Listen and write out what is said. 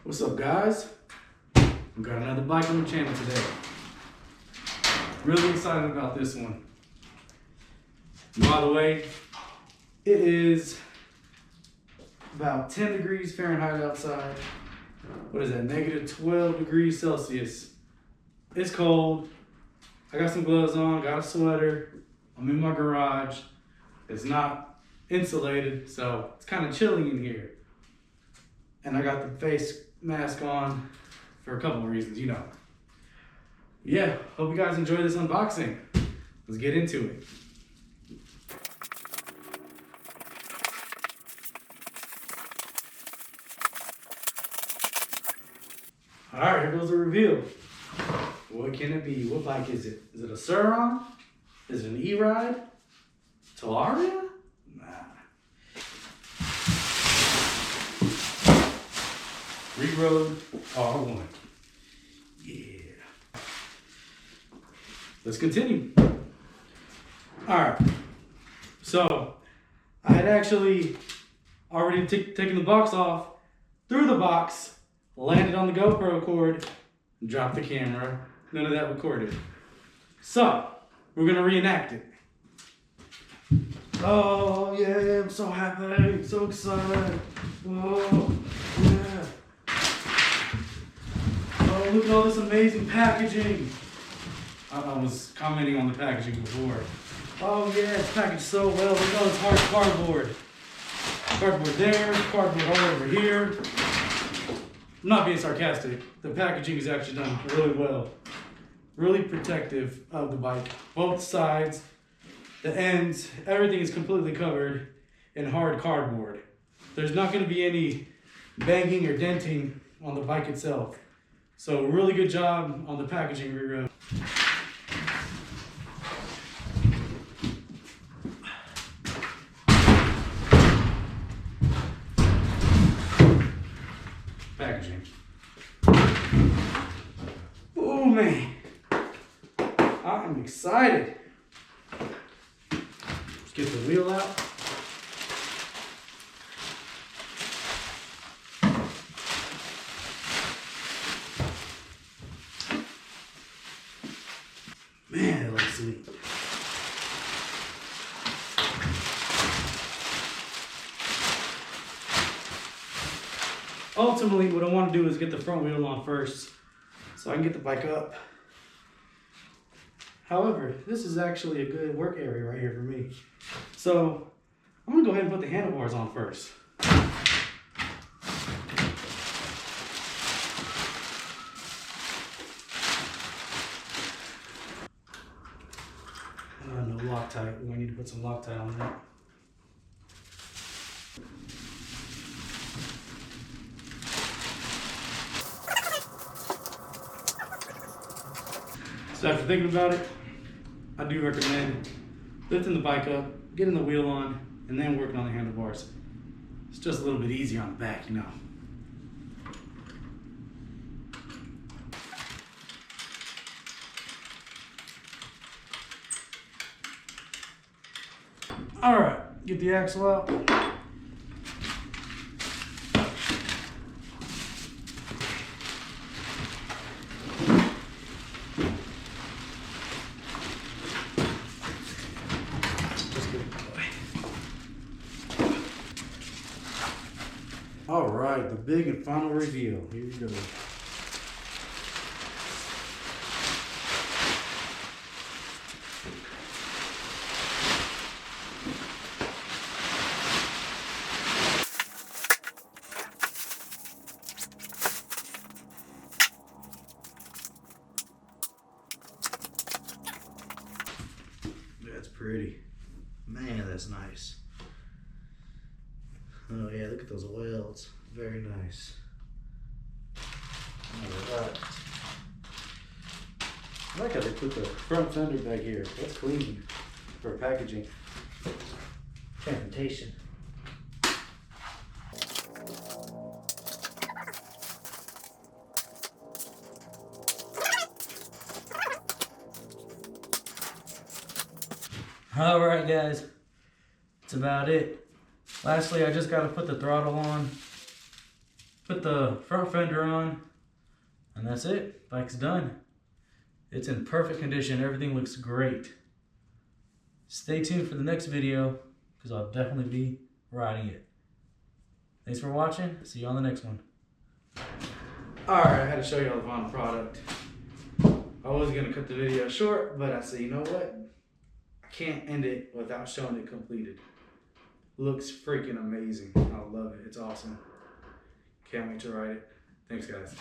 What's up, guys? We got another bike on the channel today. Really excited about this one. And by the way, it is about 10 degrees Fahrenheit outside. What is that? Negative 12 degrees Celsius. It's cold. I got some gloves on, got a sweater. I'm in my garage. It's not insulated, so it's kind of chilly in here. And I got the face mask on for a couple of reasons, you know. Yeah, hope you guys enjoy this unboxing. Let's get into it. All right, here goes the reveal. What can it be? What bike is it? Is it a Surron? Is it an E-Ride? Talaria? Nah. Re-Road R1. Yeah. Let's continue. All right. So, I had actually already taken the box off, threw the box, landed on the GoPro cord, dropped the camera. None of that recorded. So, we're gonna reenact it. Oh yeah, I'm so happy, so excited. Whoa, yeah. Oh, look at all this amazing packaging. I was commenting on the packaging before. Oh yeah, it's packaged so well. Look at all this hard cardboard. Cardboard there, cardboard all over here. I'm not being sarcastic. The packaging is actually done really well. Really protective of the bike. Both sides, the ends, everything is completely covered in hard cardboard. There's not going to be any banging or denting on the bike itself. So really good job on the packaging, Riro. Packaging. Oh man, I am excited. Let's get the wheel out. Man, it looks sweet. Ultimately, what I want to do is get the front wheel on first so I can get the bike up. However, this is actually a good work area right here for me. So I'm going to go ahead and put the handlebars on first. No Loctite. We need to put some Loctite on that. So after thinking about it, I do recommend lifting the bike up, getting the wheel on, and then working on the handlebars. It's just a little bit easier on the back, you know. All right, get the axle out. All right, the big and final reveal. Here we go. That's pretty. Man, that's nice. Oh yeah, look at those welds. Very nice. Alright. I like how they put the front fender back here. That's clean for packaging. Transportation. Alright guys, that's about it. Lastly, I just got to put the throttle on. Put the front fender on, and that's it. Bike's done. It's in perfect condition. Everything looks great. Stay tuned for the next video, because I'll definitely be riding it. Thanks for watching. See you on the next one. Alright, I had to show you all the final product. I was going to cut the video short, but I said, you know what? I can't end it without showing it completed. Looks freaking amazing. I love it. It's awesome. Can't wait to ride it. Thanks, guys.